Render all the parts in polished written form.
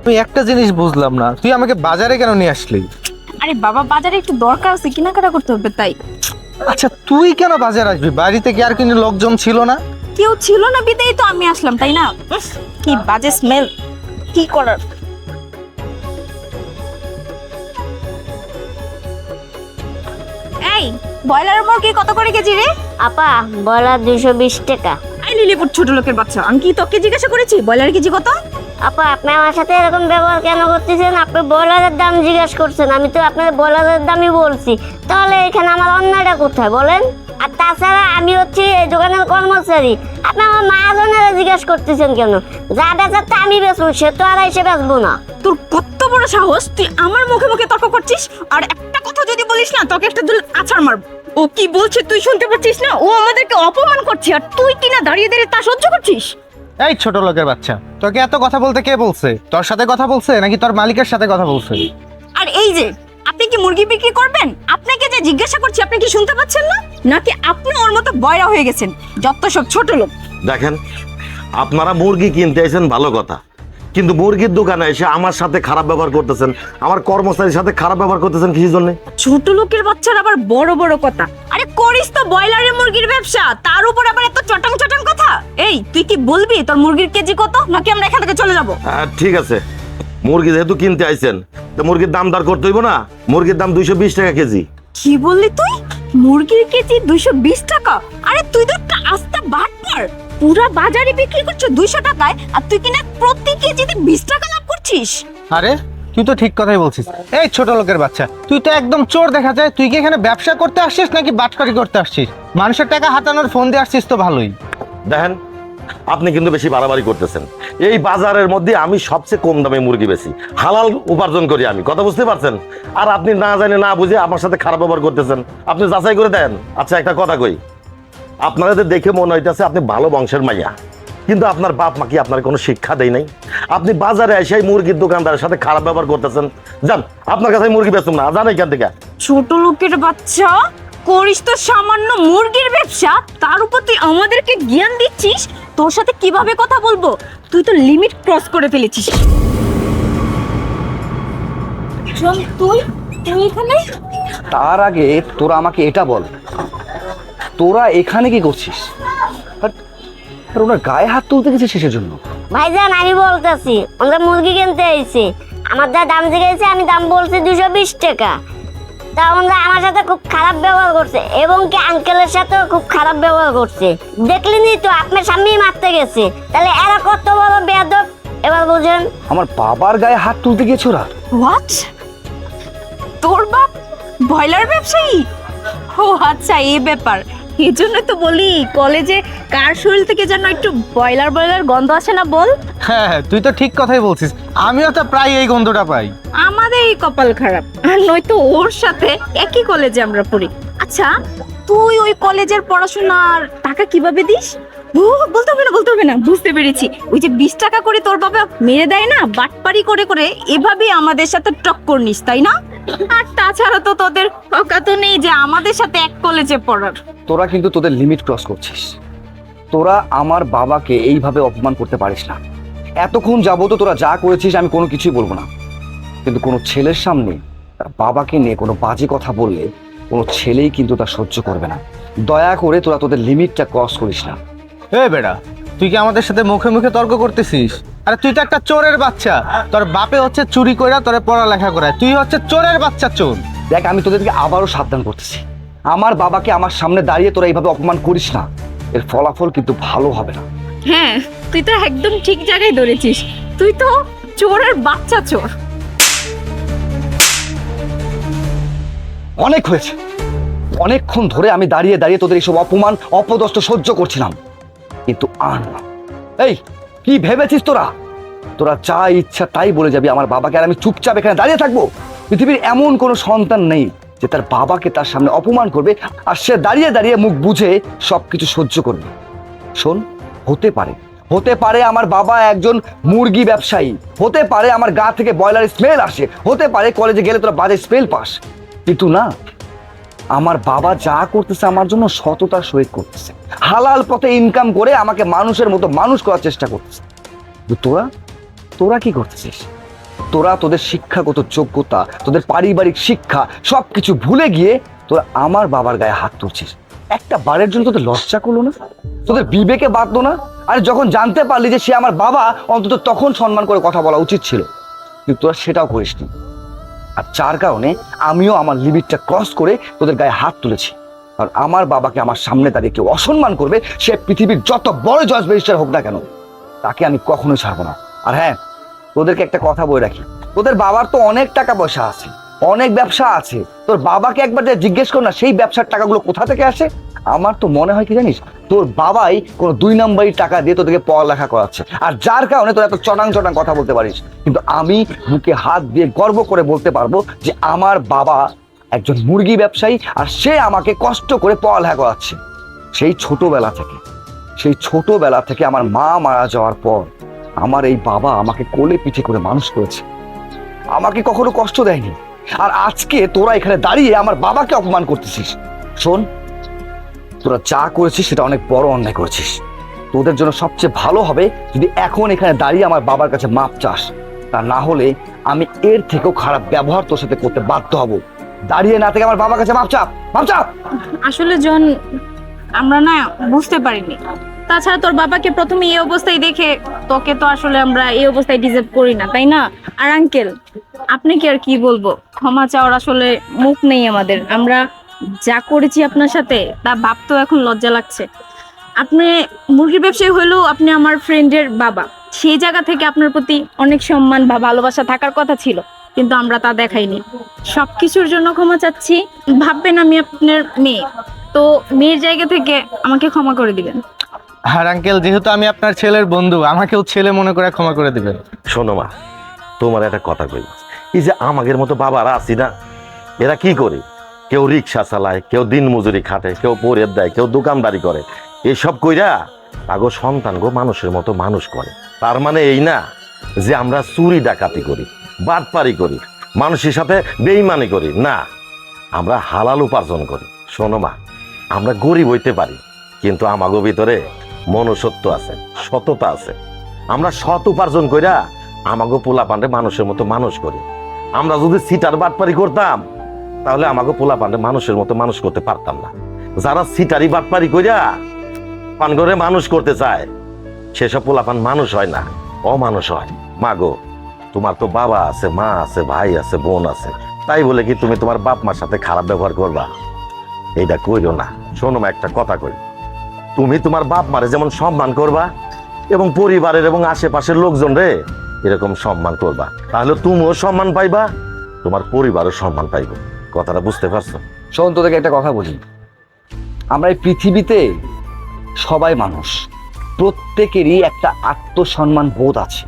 তুই একটা জিনিস বুঝলাম না, তুই আমাকে বাজারে কেন নিয়ে আসলি? আরে বাবা, বাজারে একটু দরকার আছে, কেনাকাটা করতে হবে তাই। আচ্ছা তুই কেন বাজার আসবি? বাড়িতে কি আর কোনো লোকজন ছিল না? কেউ ছিল না বিদেই তো আমি আসলাম, তাই না? কি বাজে স্মেল, কি করার। এই ব্রয়লার মুরগি কত করে কেজি রে? আপা ব্রয়লার 220 টাকা। আই লিলিপুর ছোট লোকের বাচ্চা, আমি কি তোকে জিজ্ঞাসা করেছি ব্রয়লার কেজি কত? আপা আপনি আমার সাথে এরকম ব্যবহার কেন করতেছেন? আপনি ব্রয়লারের দাম জিজ্ঞেস করছেন, আমি তো আপনার ব্রয়লারের দামই বলছি। তাহলে এখানে আমার অন্যটা কোথায় বলেন? আর তাছাড়া আমি হচ্ছি এই দোকানের কর্মচারী, আপনি আমার মহাজনেরা জিজ্ঞেস করতেছেন কেন? যা বেচার তা আমি বেচবো, সে তো আর এসে বেচবো না। তোর কত বড় সাহস, তুই আমার মুখে মুখে তর্ক করছিস? আর একটা কথা যদি বলিস না, তোকে একটা দুল আছাড় মারব। ও কি বলছে তুই শুনতে পাচ্ছিস না? ও আমাদেরকে অপমান করছে, আর তুই কিনা দাঁড়িয়ে দাঁড়িয়ে তা সহ্য করছিস। এই ছোট লোকের বাচ্চা, তোকে এত কথা বলতে কে বলছে? তোর সাথে কথা বলছে নাকি তোর মালিকের সাথে কথা বলছে? আর এই যে আপনি কি মুরগি বিক্রি করবেন? আপনাকে যে জিজ্ঞাসা করছি, আপনি কি শুনতে পাচ্ছেন না? নাকি আপনি ওর মতো বয়রা হয়ে গেছেন? যত সব ছোট লোক। দেখেন, আপনারা মুরগি কিনতে এসেছেন ভালো কথা, কিন্তু মুরগির দোকানে এসে আমার সাথে খারাপ ব্যবহার করতেছেন, আমার কর্মচারীর সাথে খারাপ ব্যবহার করতেছেন কিসের জন্য? ছোট লোকের বাচ্চার আবার বড় বড় কথা। আরে করিস তো ব্রয়লারের মুরগির ব্যবসা, তার উপর আবার এত চটং চটং কথা। এই তুই কি বলবি তোর মুরগির কেজি কত, নাকি আমরা এখান থেকে চলে যাব? ঠিক আছে, মুরগি যেহেতু কিনতে আইছেন, তো মুরগির দাম দর করতে হইব না? মুরগির দাম 220 টাকা কেজি। কি বললি তুই? মুরগির কেজি 220 টাকা? আরে তুই তো একটা আস্তা বাটপার, পুরা বাজারে বিক্রি করছিস 200 টাকায়, আর তুই কিনা প্রতি কেজিতে 20 টাকা লাভ করছিস। আরে তুই তো ঠিক কথাই বলছিস। এই ছোট লোকের বাচ্চা, তুই তো একদম চোর দেখা যায়। তুই কি এখানে ব্যবসা করতে আসছিস নাকি বাটপারি করতে আসছিস? মানুষের টাকা হাতানোর ফোন দিয়ে আসছিস তো ভালোই। দেখেন, আপনি কিন্তু বেশি বাড়াবাড়ি করতেছেন। এই বাজারের মধ্যে আমি সবচেয়ে কম দামে মুরগি বেশি, হালাল উপার্জন করি আমি, কথা বুঝতে পারছেন? আর আপনি না জানে না বুঝে আমার সাথে খারাপ ব্যবহার করতেছেন। আপনি যাচাই করে দেন। আচ্ছা একটা কথা কই, আপনাদের দেখে মনে হইতেছে আপনি ভালো বংশের মাইয়া, কিন্তু আপনার বাপ মা কি আপনার কোনো শিক্ষা দেয় নাই? আপনি বাজারে এসে মুরগির দোকানদারের সাথে খারাপ ব্যবহার করতেছেন। যান, আপনার কাছে মুরগি বেচুন না, জান এখান থেকে। ছোট লোকের বাচ্চা, করিস তো সামান্য মুরগির ব্যবসা, তার উপর তুই আমাদেরকে জ্ঞান দিচ্ছিস? তোর সাথে কিভাবে কথা বলবো? তুই তো লিমিট ক্রস করে ফেলেছিস। শোন, তুই এখানে? তার আগে তোরা আমাকে এটা বল, তোরা এখানে কি করছিস? আর ওনার গায়ে হাত তুলতে গেছিস কিসের জন্য? ভাইজান আমি বলতেছি, আমরা মুরগি কিনতে আইছি, আমার যা দাম জিজ্ঞেস আমি দাম বলছি 220 টাকা। তা ওনারা আমার সাথে খুব খারাপ ব্যবহার করছে, এবং কি আঙ্কেলের সাথেও খুব খারাপ ব্যবহার করছে। দেখলেনি তো, আপনার সামনেই মারতে গেছে। তাহলে এরা কত বড় বেয়াদব, এবার বুঝেন। আমার বাবার গায়ে হাত তুলতে গিয়েছো ওরা? হোয়াট? তোর বাপ ব্রয়লার ব্যবসায়ী? ও আচ্ছা, এই ব্যাপার। এজন্য তো বলি কলেজে কার শরীর থেকে যেন একটু ব্রয়লার গন্ধ আসে না, বল? হ্যাঁ হ্যাঁ, তুই তো ঠিক কথাই বলছিস। আমিও তো প্রায় এই গন্ধটা পাই। আমাদের এই কপাল খারাপ, আর নয়তো ওর সাথে একই কলেজে আমরা পড়ি। আচ্ছা, তুই ওই কলেজের পড়াশোনার টাকা কিভাবে দিস? ও বলতে হবে না, বুঝতে পেরেছি। ওই যে 20 টাকা করে তোর বাবা মেরে দেয় না, বাটপারি করে করে, এভাবেই আমাদের সাথে টক্কর নিস, তাই না? আর তাছাড়া তো তোদের অকাত নেই যে আমাদের সাথে এক কলেজে পড়ার। তোরা কিন্তু তোদের লিমিট ক্রস করছিস। তোরা আমার বাবাকে এইভাবে অপমান করতে পারিস না। এতক্ষণ যাবত তোরা যা করেছিস আমি কোনো কিছুই বলবো না, কিন্তু কোনো ছেলের সামনে তার বাবাকে নিয়ে কোনো বাজে কথা বললে কোনো ছেলেই কিন্তু তা সহ্য করবে না। দয়া করে তোরা তোদের লিমিটটা ক্রস করিস না। এ বেটা, তুই কি আমাদের সাথে মুখে মুখে তর্ক করতেছিস? আরে তুই তো একটা চোরের বাচ্চা। তোর বাপে হচ্ছে চুরি কইরা তোরে পড়ালেখা করায়, তুই হচ্ছে চোরের বাচ্চা, চোর। দেখ, আমি তোদেরকে আবারও সাবধান করতেছি, আমার বাবাকে আমার সামনে দাঁড়িয়ে তোরা এইভাবে অপমান করিস না। এর ফলাফল কিন্তু ভালো হবে না। হ্যাঁ, তুই তো একদম ঠিক জায়গায় ধরেছিস। তুই তো চোরের বাচ্চা, চোর। অনেক হয়েছে, অনেকক্ষণ ধরে আমি দাঁড়িয়ে দাঁড়িয়ে তোদের এইসব অপমান অপদস্থ সহ্য করছিলাম, কিন্তু আর না। এই কি ভেবেছিস তোরা? তোরা যা ইচ্ছা তাই বলে যাবি আমার বাবাকে, আর আমি চুপচাপ এখানে দাঁড়িয়ে থাকবো? পৃথিবীর এমন কোনো সন্তান নেই যে তার বাবাকে তার সামনে অপমান করবে আর সে দাঁড়িয়ে দাঁড়িয়ে মুখ বুঝে সবকিছু সহ্য করবে। শোন, হতে পারে আমার বাবা একজন মুরগি ব্যবসায়ী, হতে পারে আমার গা থেকে ব্রয়লার স্মেল আসে, হতে পারে কলেজে গেলে তোরা বাজে স্মেল পাস, কিন্তু না, আমার বাবা যা করতেছে আমার জন্য সততার সহিত করতেছে, হালাল পথে ইনকাম করে আমাকে মানুষের মতো মানুষ করার চেষ্টা করতেছে। তোরা তোরা কি করতেছিস? তোরা তোদের শিক্ষাগত যোগ্যতা, তোদের পারিবারিক শিক্ষা সবকিছু ভুলে গিয়ে তোরা আমার বাবার গায়ে হাত তুলছিস। একটা বারের জন্য তোদের লজ্জা করলো না? তোদের বিবেকে বাঁধলো না? আর যখন জানতে পারলি যে সে আমার বাবা, অন্তত তখন সম্মান করে কথা বলা উচিত ছিল, কিন্তু তোরা সেটাও করিসনি। আর যার কারণে আমিও আমার লিমিটটা ক্রস করে তোদের গায়ে হাত তুলেছি। আর আমার বাবাকে আমার সামনে দাঁড়িয়ে কেউ অসম্মান করবে, সে পৃথিবীর যত বড় জজ ব্যারিস্টার হোক না কেন, তাকে আমি কখনোই ছাড়বো না। আর হ্যাঁ, তোদেরকে একটা কথা বলে রাখি, তোদের বাবার তো অনেক টাকা পয়সা আছে, অনেক ব্যবসা আছে। তোর বাবাকে একবার যে জিজ্ঞেস কর না, সেই ব্যবসার টাকাগুলো কোথা থেকে আসে। আমার তো মনে হয় কি জানিস, তোর বাবাই কোনো 2 নম্বরই টাকা দিয়ে তোদেরকে পড়ালেখা করাচ্ছে, আর যার কারণে তোর এত চটাং চটাং কথা বলতে পারিস। কিন্তু আমি বুকে হাত দিয়ে গর্ব করে বলতে পারবো যে আমার বাবা একজন মুরগি ব্যবসায়ী, আর সে আমাকে কষ্ট করে পড়ালেখা করাচ্ছে। সেই ছোটবেলা থেকে আমার মা মারা যাওয়ার পর আমার এই বাবা আমাকে কোলে পিঠে করে মানুষ করেছে, আমাকে কখনো কষ্ট দেয়নি। আর আজকে তোরা এখানে দাঁড়িয়ে আমার বাবাকে অপমান করতেছিস। শোন, তোরা যা করেছিস সেটা অনেক বড় অন্যায় করেছিস। তোদের জন্য সবচেয়ে ভালো হবে যদি এখন এখানে দাঁড়িয়ে আমার বাবার কাছে মাপ চাস, তা না হলে আমি এর থেকেও খারাপ ব্যবহার তোর সাথে করতে বাধ্য হব। দাঁড়িয়ে না থেকে আমার বাবার কাছে মাপ চাপ। আসলে জন, আমরা না বুঝতে পারিনি। তাছাড়া তোর বাবাকে প্রথমে এই অবস্থায় দেখে তোকে তো আসলে আমরা এই অবস্থায় ডিজার্ভ করি না, তাই না? আর আঙ্কেল, আপনি কি আর কি বলবো, ক্ষমা চাওয়ার আসলে মুখ নেই আমাদের। আমরা যা করেছি আপনার সাথে তা ভাবতেও এখন লজ্জা লাগছে। আপনি মুরগির ব্যবসায়ী হলেও আপনি আমার ফ্রেন্ডের বাবা, সেই জায়গা থেকে আপনার প্রতি অনেক সম্মান বা ভালোবাসা থাকার কথা ছিল, কিন্তু আমরা তা দেখাইনি। সবকিছুর জন্য ক্ষমা চাচ্ছি। ভাববেন আমি আপনার মেয়ে, তো মেয়ের জায়গা থেকে আমাকে ক্ষমা করে দিবেন। আর আঙ্কেল, যেহেতু আমি আপনার ছেলের বন্ধু, আমাকেও ছেলে মনে করে ক্ষমা করে দিবেন। শোনো মা, তোমার একটা কথা কই, এই যে আমাদের মতো বাবারা আছি না, এরা কি করে? কেউ রিক্সা চালায়, কেউ দিন মজুরি খাটে, কেউ পরের দেয়, কেউ দোকানদারি করে। এইসব কইরা আগো সন্তান গো মানুষের মতো মানুষ করে। তার মানে এই না যে আমরা চুরি ডাকাতি করি, বাটপারি করি, মানুষের সাথে বেইমানি করি না, আমরা হালাল উপার্জন করি। শোনো মা, আমরা গরিব হইতে পারি, কিন্তু আমাগো ভিতরে মনুষ্যত্ব আছে, সততা আছে। আমরা সৎ উপার্জন কইরা আমাগো পোলা পান্ডে মানুষের মতো মানুষ করি। আমরা যদি সিটার বাটপারি করতাম, তাহলে আমাগো পোলা পান্ডে মানুষের মতো মানুষ করতে পারতাম না। যারা সিটারি বাটপারি কইরা পানগরে মানুষ করতে চায়, সেসব পোলা পান মানুষ হয় না, অমানুষ হয়। মাগো, তোমার তো বাবা আছে, মা আছে, ভাই আছে, বোন আছে, তাই বলে কি তুমি তোমার বাপ মার সাথে খারাপ ব্যবহার করবা? এইটা কইরো না। শোনো মা, একটা কথা কই, তুমি তোমার বাপ মারে যেমন সম্মান করবা এবং পরিবারের এবং আশেপাশের লোকজন রে এরকম সম্মান করবা, তাহলে তুমিও সম্মান পাইবা, তোমার পরিবারও সম্মান পাইব। কথাটা বুঝতে পারছো? শোন, তোদেরকে একটা কথা বলি, আমরা এই পৃথিবীতে সবাই মানুষ, প্রত্যেকেরই একটা আত্মসম্মান বোধ আছে।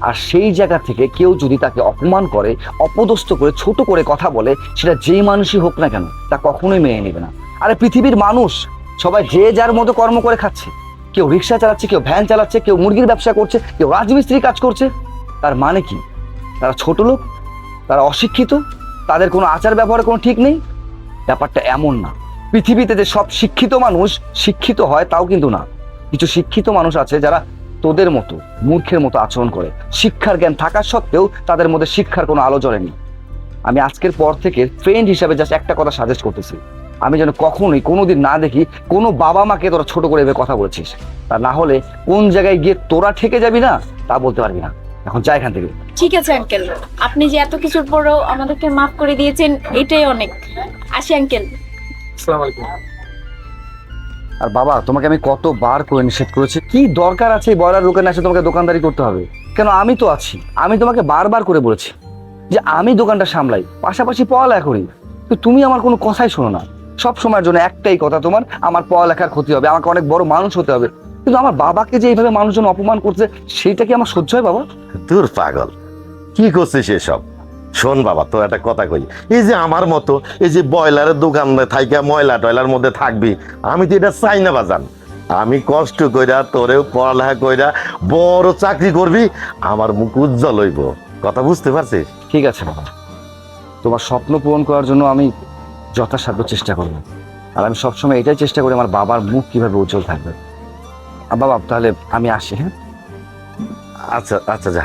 আর সেই জায়গা থেকে কেউ যদি তাকে অপমান করে, অপদস্থ করে, ছোট করে কথা বলে, সেটা যেই মানুষই হোক না কেন, তা কখনোই মেনে নেবে না। আরে পৃথিবীর মানুষ সবাই যে যার মতো কর্ম করে খাচ্ছে, কেউ রিক্সা চালাচ্ছে, কেউ ভ্যান চালাচ্ছে, কেউ মুরগির ব্যবসা করছে, কেউ রাজমিস্ত্রি কাজ করছে। তার মানে কি তারা ছোট লোক, তারা অশিক্ষিত, তাদের কোনো আচার ব্যবহারে কোনো ঠিক নেই? ব্যাপারটা এমন না। পৃথিবীতে যে সব শিক্ষিত মানুষ শিক্ষিত হয় তাও কিন্তু না। কিছু শিক্ষিত মানুষ আছে যারা তোদের মতো মূর্খের মতো আচরণ করে, শিক্ষার জ্ঞান থাকা সত্ত্বেও তাদের মধ্যে শিক্ষার কোনো আলো জ্বলেনি। আমি আজকের পর থেকে ফ্রেন্ড হিসাবে জাস্ট একটা কথা সাজেস্ট করতেছি, আমি যেন কখনোই কোনোদিন না দেখি কোনো বাবা মাকে তোরা ছোট করে এভাবে কথা বলছিস। তা না হলে কোন জায়গায় গিয়ে তোরা ঠেকে যাবি না তা বলতে পারবি না। এখন যা এখান থেকে। ঠিক আছে আঙ্কেল, আপনি যে এত কিছুর পরেও আমাদেরকে মাফ করে দিয়েছেন, এটাই অনেক। আসি আঙ্কেল। আর বাবা, তোমাকে আমি কতবার করে নিষেধ করেছি, কি দরকার আছে এই বয়লার দোকানে এসে তোমাকে দোকানদারি করতে হবে? কেন, আমি তো আছি। আমি তোমাকে বারবার করে বলেছি যে আমি দোকানটা সামলাই, পাশাপাশি পড়ালেখা করি, তো তুমি আমার কোনো কথাই শোনো না। সব সময়ের জন্য একটাই কথা তোমার, আমার পড়ালেখার ক্ষতি হবে, আমাকে অনেক বড় মানুষ হতে হবে। কিন্তু আমার বাবাকে যে এইভাবে মানুষজন অপমান করছে, সেইটা কি আমার সহ্য হয় বাবা? তোর পাগল, কি করছিস এসব? শোন বাবা, তো একটা কথা কই, এই যে আমার মতো এই যে ব্রয়লারের দোকানে থাইকা ময়লা টয়লার মধ্যে থাকবি, আমি তো এটা চাই না বাজান। আমি কষ্ট কইরা তোরেও পড়ালেখা কইরা বড় চাকরি করবি, আমার মুখ উজ্জ্বল হইব। কথা বুঝতে পারছিস? ঠিক আছে বাবা, তোমার স্বপ্ন পূরণ করার জন্য আমি যথাসাধ্য চেষ্টা করবো। আর আমি সবসময় এটাই চেষ্টা করি আমার বাবার মুখ কিভাবে উজ্জ্বল থাকবে। বাবা, তাহলে আমি আসি। হ্যাঁ, আচ্ছা আচ্ছা, যা।